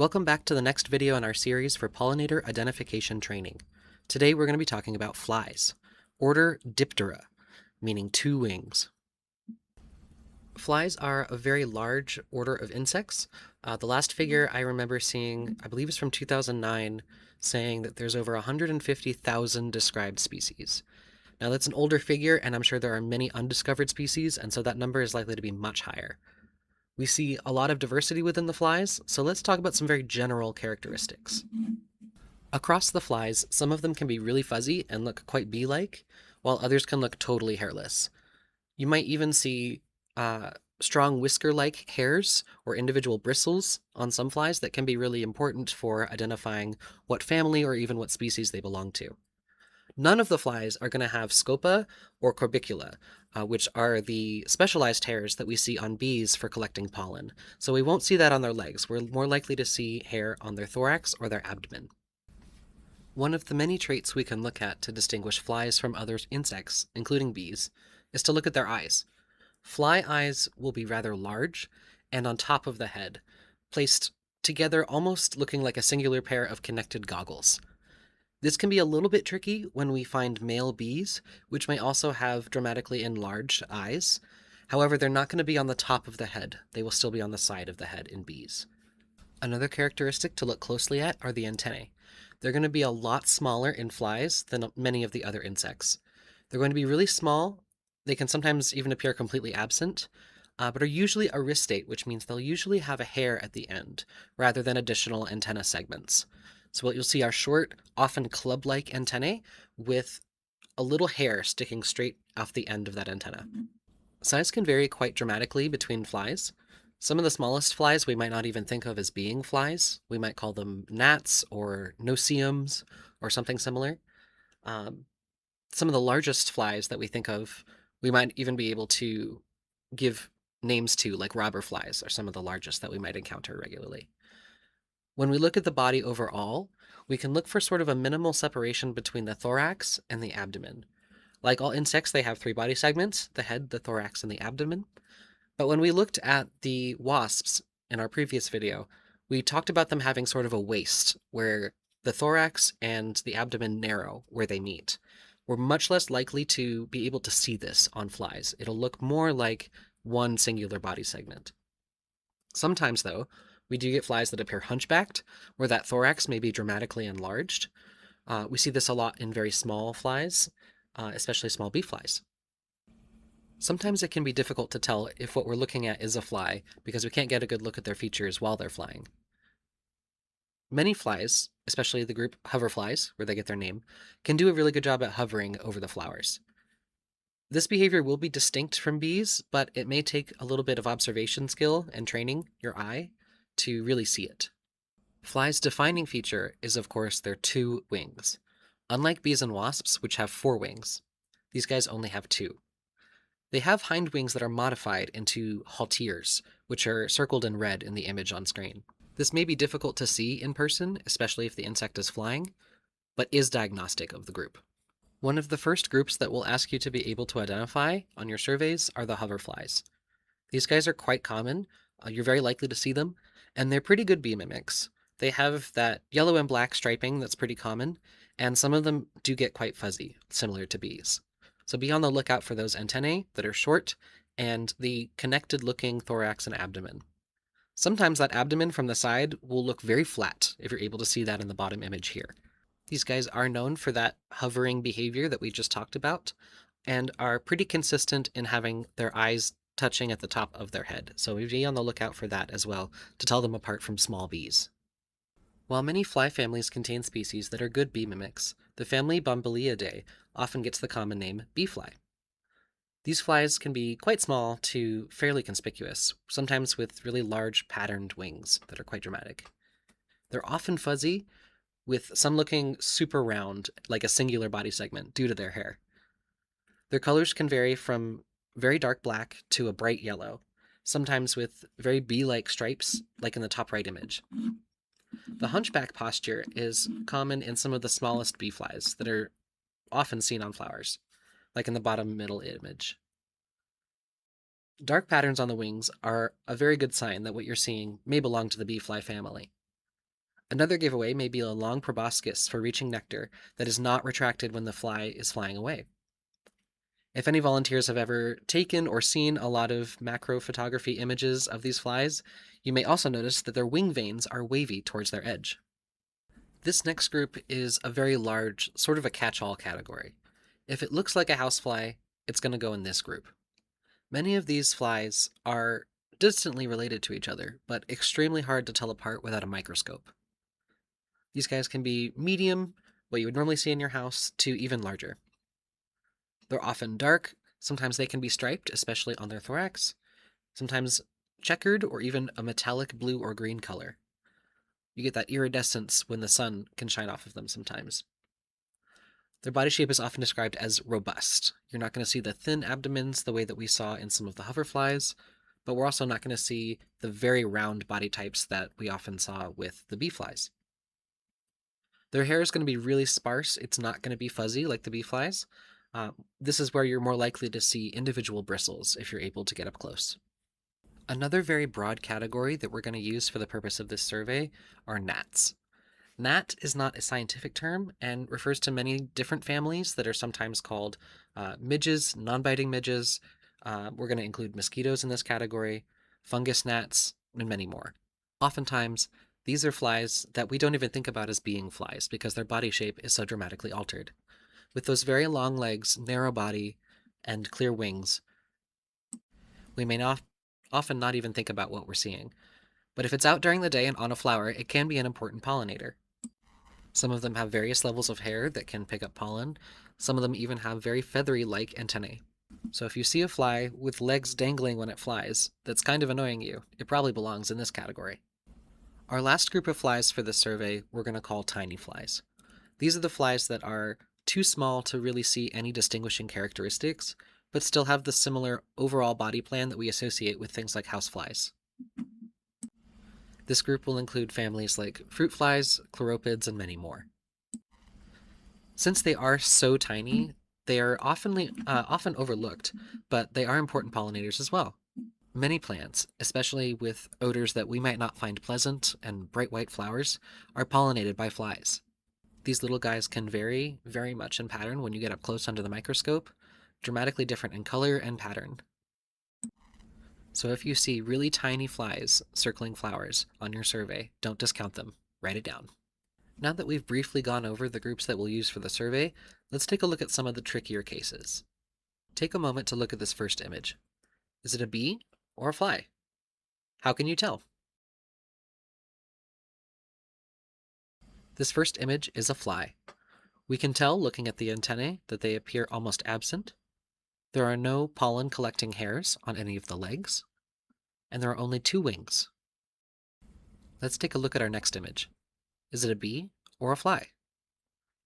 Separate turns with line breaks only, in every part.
Welcome back to the next video in our series for pollinator identification training. Today we're going to be talking about flies. Order Diptera, meaning two wings. Flies are a very large order of insects. The last figure I remember seeing, I believe is from 2009, saying that there's over 150,000 described species. Now that's an older figure, and I'm sure there are many undiscovered species, and so that number is likely to be much higher. We see a lot of diversity within the flies, so let's talk about some very general characteristics. Across the flies, some of them can be really fuzzy and look quite bee-like, while others can look totally hairless. You might even see strong whisker-like hairs or individual bristles on some flies that can be really important for identifying what family or even what species they belong to. None of the flies are going to have scopa or corbicula, which are the specialized hairs that we see on bees for collecting pollen. So we won't see that on their legs. We're more likely to see hair on their thorax or their abdomen. One of the many traits we can look at to distinguish flies from other insects, including bees, is to look at their eyes. Fly eyes will be rather large and on top of the head, placed together almost looking like a singular pair of connected goggles. This can be a little bit tricky when we find male bees, which may also have dramatically enlarged eyes. However, they're not going to be on the top of the head. They will still be on the side of the head in bees. Another characteristic to look closely at are the antennae. They're going to be a lot smaller in flies than many of the other insects. They're going to be really small. They can sometimes even appear completely absent, but are usually aristate, which means they'll usually have a hair at the end, rather than additional antenna segments. So what you'll see are short, often club-like antennae with a little hair sticking straight off the end of that antenna. Size can vary quite dramatically between flies. Some of the smallest flies we might not even think of as being flies. We might call them gnats or no-see-ums or something similar. Some of the largest flies that we think of, we might even be able to give names to, like robber flies are some of the largest that we might encounter regularly. When we look at the body overall, we can look for sort of a minimal separation between the thorax and the abdomen. Like all insects, they have three body segments: the head, the thorax, and the abdomen. But when we looked at the wasps in our previous video, we talked about them having sort of a waist where the thorax and the abdomen narrow where they meet. We're much less likely to be able to see this on flies. It'll look more like one singular body segment. Sometimes, though, we do get flies that appear hunchbacked, where that thorax may be dramatically enlarged. We see this a lot in very small flies, especially small bee flies. Sometimes it can be difficult to tell if what we're looking at is a fly because we can't get a good look at their features while they're flying. Many flies, especially the group hoverflies, where they get their name, can do a really good job at hovering over the flowers. This behavior will be distinct from bees, but it may take a little bit of observation skill and training your eye to really see it. Flies' defining feature is, of course, their two wings. Unlike bees and wasps, which have four wings, these guys only have two. They have hind wings that are modified into halteres, which are circled in red in the image on screen. This may be difficult to see in person, especially if the insect is flying, but is diagnostic of the group. One of the first groups that we'll ask you to be able to identify on your surveys are the hoverflies. These guys are quite common. You're very likely to see them, and they're pretty good bee mimics. They have that yellow and black striping that's pretty common, and some of them do get quite fuzzy, similar to bees. So be on the lookout for those antennae that are short and the connected-looking thorax and abdomen. Sometimes that abdomen from the side will look very flat, if you're able to see that in the bottom image here. These guys are known for that hovering behavior that we just talked about, and are pretty consistent in having their eyes touching at the top of their head, so we'd be on the lookout for that as well to tell them apart from small bees. While many fly families contain species that are good bee mimics, the family Bombyliidae often gets the common name bee fly. These flies can be quite small to fairly conspicuous, sometimes with really large patterned wings that are quite dramatic. They're often fuzzy, with some looking super round, like a singular body segment, due to their hair. Their colors can vary from very dark black to a bright yellow, sometimes with very bee-like stripes, like in the top right image. The hunchback posture is common in some of the smallest bee flies that are often seen on flowers, like in the bottom middle image. Dark patterns on the wings are a very good sign that what you're seeing may belong to the bee fly family. Another giveaway may be a long proboscis for reaching nectar that is not retracted when the fly is flying away. If any volunteers have ever taken or seen a lot of macro photography images of these flies, you may also notice that their wing veins are wavy towards their edge. This next group is a very large, sort of a catch-all category. If it looks like a housefly, it's going to go in this group. Many of these flies are distantly related to each other, but extremely hard to tell apart without a microscope. These guys can be medium, what you would normally see in your house, to even larger. They're often dark, sometimes they can be striped, especially on their thorax, sometimes checkered or even a metallic blue or green color. You get that iridescence when the sun can shine off of them sometimes. Their body shape is often described as robust. You're not going to see the thin abdomens the way that we saw in some of the hoverflies, but we're also not going to see the very round body types that we often saw with the bee flies. Their hair is going to be really sparse. It's not going to be fuzzy like the bee flies. This is where you're more likely to see individual bristles if you're able to get up close. Another very broad category that we're going to use for the purpose of this survey are gnats. Gnat is not a scientific term and refers to many different families that are sometimes called midges, non-biting midges. We're going to include mosquitoes in this category, fungus gnats, and many more. Oftentimes, these are flies that we don't even think about as being flies because their body shape is so dramatically altered. With those very long legs, narrow body, and clear wings, we may often not even think about what we're seeing. But if it's out during the day and on a flower, it can be an important pollinator. Some of them have various levels of hair that can pick up pollen. Some of them even have very feathery-like antennae. So if you see a fly with legs dangling when it flies, that's kind of annoying you. It probably belongs in this category. Our last group of flies for this survey we're going to call tiny flies. These are the flies that are too small to really see any distinguishing characteristics, but still have the similar overall body plan that we associate with things like houseflies. This group will include families like fruit flies, chlorophids, and many more. Since they are so tiny, they are often overlooked, but they are important pollinators as well. Many plants, especially with odors that we might not find pleasant and bright white flowers, are pollinated by flies. These little guys can vary very much in pattern when you get up close under the microscope, dramatically different in color and pattern. So if you see really tiny flies circling flowers on your survey, don't discount them. Write it down. Now that we've briefly gone over the groups that we'll use for the survey, let's take a look at some of the trickier cases. Take a moment to look at this first image. Is it a bee or a fly? How can you tell? This first image is a fly. We can tell, looking at the antennae, that they appear almost absent. There are no pollen-collecting hairs on any of the legs, and there are only 2 wings. Let's take a look at our next image. Is it a bee or a fly?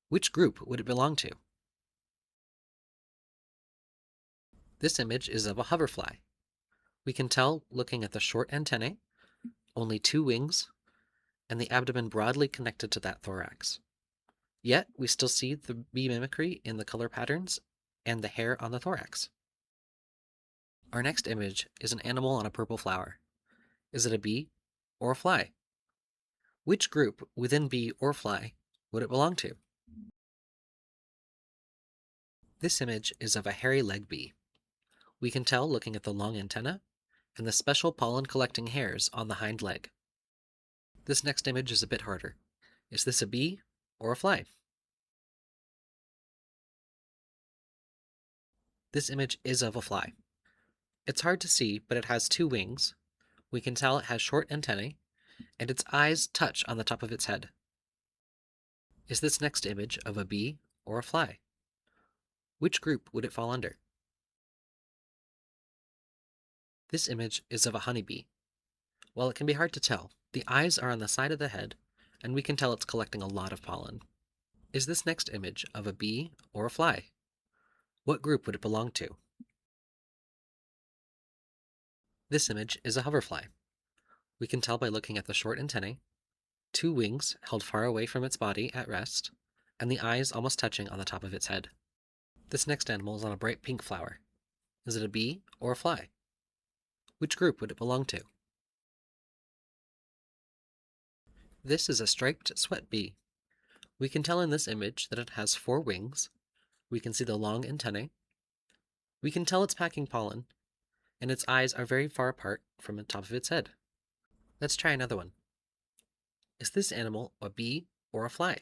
Which group would it belong to? This image is of a hoverfly. We can tell, looking at the short antennae, only 2 wings, and the abdomen broadly connected to that thorax. Yet, we still see the bee mimicry in the color patterns and the hair on the thorax. Our next image is an animal on a purple flower. Is it a bee or a fly? Which group within bee or fly would it belong to? This image is of a hairy-legged bee. We can tell looking at the long antenna and the special pollen-collecting hairs on the hind leg. This next image is a bit harder. Is this a bee or a fly? This image is of a fly. It's hard to see, but it has 2 wings. We can tell it has short antennae, and its eyes touch on the top of its head. Is this next image of a bee or a fly? Which group would it fall under? This image is of a honeybee. While it can be hard to tell, the eyes are on the side of the head, and we can tell it's collecting a lot of pollen. Is this next image of a bee or a fly? What group would it belong to? This image is a hoverfly. We can tell by looking at the short antennae, 2 wings held far away from its body at rest, and the eyes almost touching on the top of its head. This next animal is on a bright pink flower. Is it a bee or a fly? Which group would it belong to? This is a striped sweat bee. We can tell in this image that it has 4 wings. We can see the long antennae. We can tell it's packing pollen, and its eyes are very far apart from the top of its head. Let's try another one. Is this animal a bee or a fly?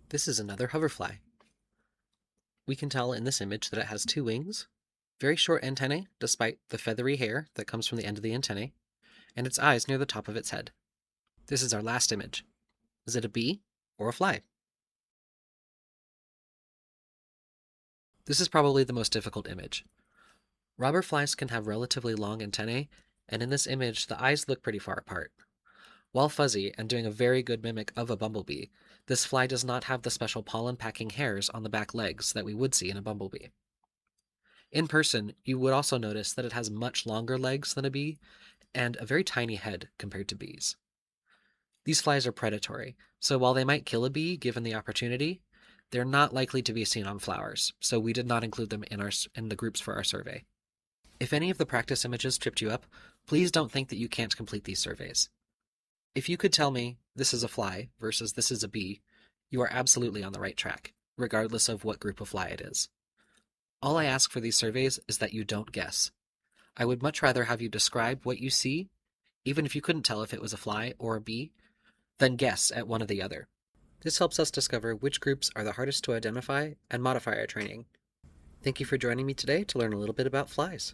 This is another hoverfly. We can tell in this image that it has 2 wings, very short antennae despite the feathery hair that comes from the end of the antennae, and its eyes near the top of its head. This is our last image. Is it a bee or a fly? This is probably the most difficult image. Robber flies can have relatively long antennae, and in this image the eyes look pretty far apart. While fuzzy and doing a very good mimic of a bumblebee, this fly does not have the special pollen-packing hairs on the back legs that we would see in a bumblebee. In person, you would also notice that it has much longer legs than a bee, and a very tiny head compared to bees. These flies are predatory, so while they might kill a bee given the opportunity, they're not likely to be seen on flowers, so we did not include them in the groups for our survey. If any of the practice images tripped you up, please don't think that you can't complete these surveys. If you could tell me this is a fly versus this is a bee, you are absolutely on the right track, regardless of what group of fly it is. All I ask for these surveys is that you don't guess. I would much rather have you describe what you see, even if you couldn't tell if it was a fly or a bee, than guess at one or the other. This helps us discover which groups are the hardest to identify and modify our training. Thank you for joining me today to learn a little bit about flies.